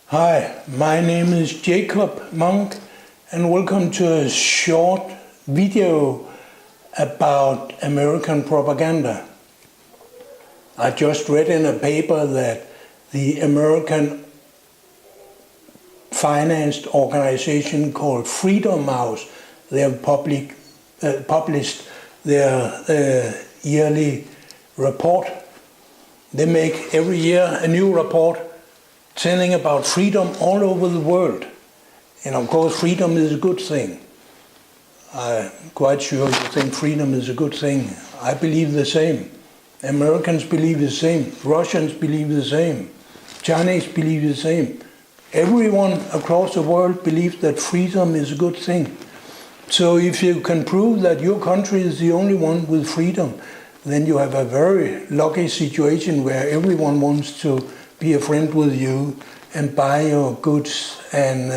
Hi, my name is Jakob Munck, and welcome to a short video about American propaganda. I just read in a paper that the American financed organization called Freedom House, they have published their yearly report. They make every year a new report telling about freedom all over the world. And of course, freedom is a good thing. I'm quite sure you think freedom is a good thing. I believe the same. Americans believe the same. Russians believe the same. Chinese believe the same. Everyone across the world believes that freedom is a good thing. So if you can prove that your country is the only one with freedom, then you have a very lucky situation where everyone wants to be a friend with you and buy your goods and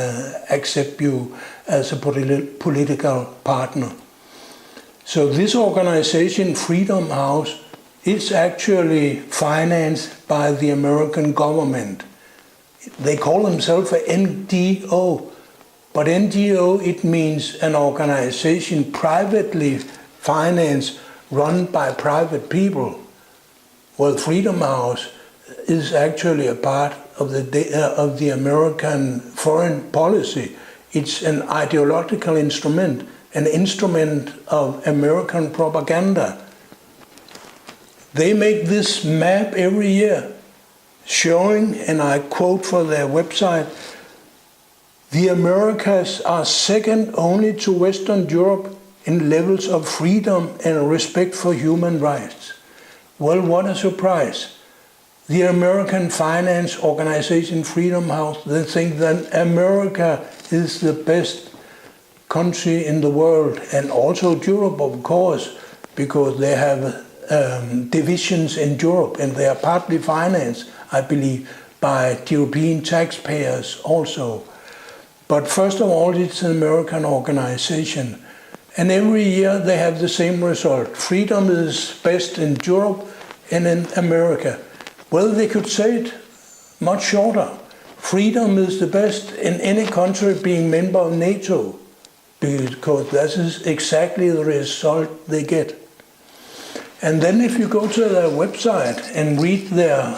accept you as a political partner. So this organization, Freedom House, is actually financed by the American government. They call themselves an NGO, but NGO, it means an organization privately financed, run by private people. Well, Freedom House is actually a part of the American foreign policy. It's an ideological instrument, an instrument of American propaganda. They make this map every year showing, and I quote for their website, "The Americas are second only to Western Europe in levels of freedom and respect for human rights." Well, what a surprise. The American finance organization Freedom House, they think that America is the best country in the world, and also Europe, of course, because they have divisions in Europe, and they are partly financed, I believe, by European taxpayers also. But first of all, it's an American organization. And every year they have the same result. Freedom is best in Europe and in America. Well, they could say it much shorter. Freedom is the best in any country being member of NATO, because that is exactly the result they get. And then if you go to their website and read their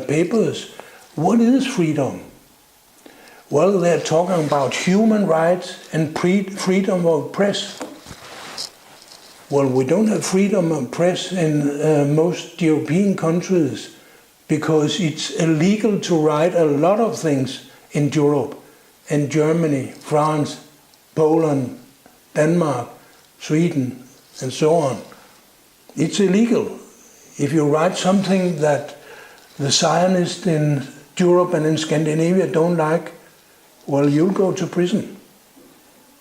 papers, what is freedom? Well, they're talking about human rights and freedom of press. Well, we don't have freedom of press in most European countries because it's illegal to write a lot of things in Europe, in Germany, France, Poland, Denmark, Sweden, and so on. It's illegal. If you write something that the Zionists in Europe and in Scandinavia don't like, well, you'll go to prison.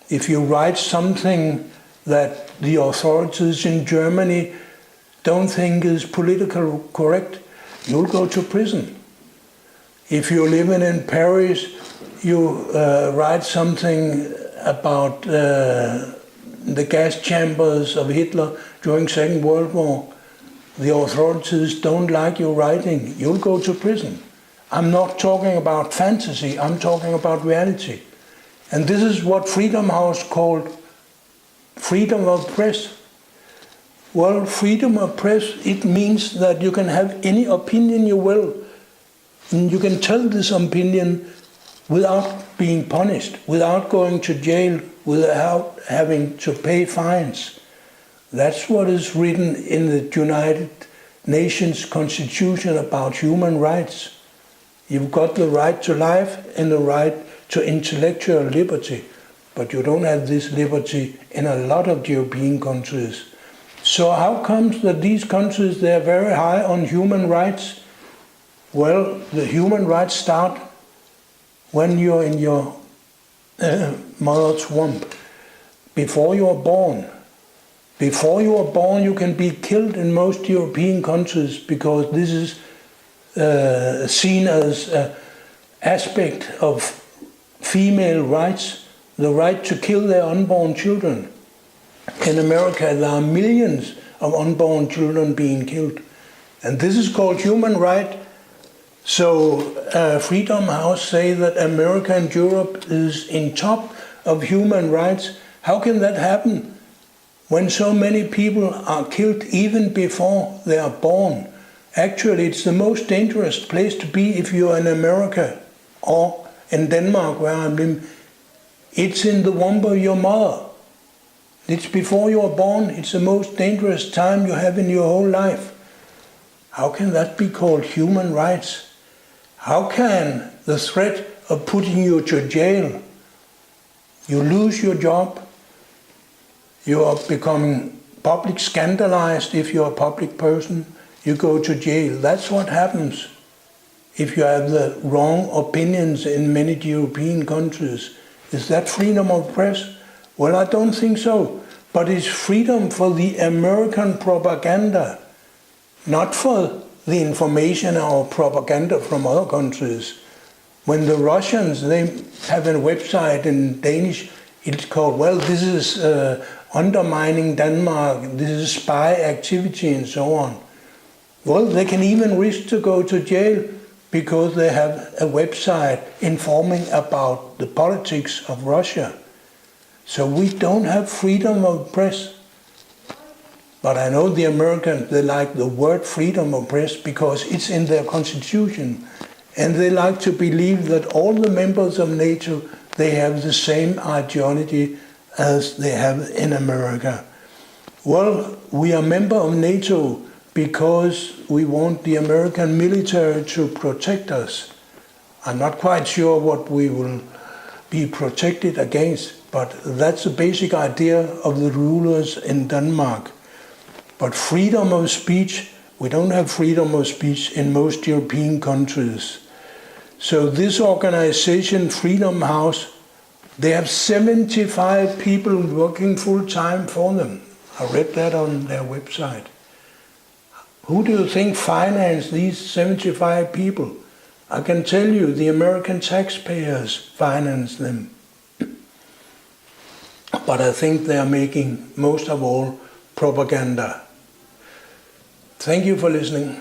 If you write something that the authorities in Germany don't think is politically correct, you'll go to prison. If you're living in Paris, you write something about the gas chambers of Hitler during Second World War, the authorities don't like your writing, you'll go to prison. I'm not talking about fantasy, I'm talking about reality. And this is what Freedom House called freedom of press. Well, freedom of press, it means that you can have any opinion you will. And you can tell this opinion without being punished, without going to jail, without having to pay fines. That's what is written in the United Nations Constitution about human rights. You've got the right to life and the right to intellectual liberty, but you don't have this liberty in a lot of European countries. So how comes that these countries, they're very high on human rights? Well, the human rights start when you're in your mother's womb, before you are born. Before you are born, you can be killed in most European countries because this is seen as an aspect of female rights, the right to kill their unborn children. In America, there are millions of unborn children being killed. And this is called human right. So Freedom House say that America and Europe is in top of human rights. How can that happen when so many people are killed even before they are born? Actually, it's the most dangerous place to be if you're in America or in Denmark, where I'm living. It's in the womb of your mother. It's before you are born. It's the most dangerous time you have in your whole life. How can that be called human rights? How can the threat of putting you to jail, you lose your job, you are becoming public scandalized if you're a public person, you go to jail. That's what happens if you have the wrong opinions in many European countries. Is that freedom of press? Well, I don't think so. But it's freedom for the American propaganda, not for the information or propaganda from other countries. When the Russians, they have a website in Danish, it's called, well, this is undermining Denmark, this is spy activity and so on. Well, they can even risk to go to jail because they have a website informing about the politics of Russia. So we don't have freedom of press. But I know the Americans, they like the word freedom of press because it's in their constitution. And they like to believe that all the members of NATO, they have the same ideology as they have in America. Well, we are member of NATO because we want the American military to protect us. I'm not quite sure what we will be protected against, but that's the basic idea of the rulers in Denmark. But freedom of speech, we don't have freedom of speech in most European countries. So this organization, Freedom House, they have 75 people working full-time for them. I read that on their website. Who do you think financed these 75 people? I can tell you, the American taxpayers finance them. But I think they are making, most of all, propaganda. Thank you for listening.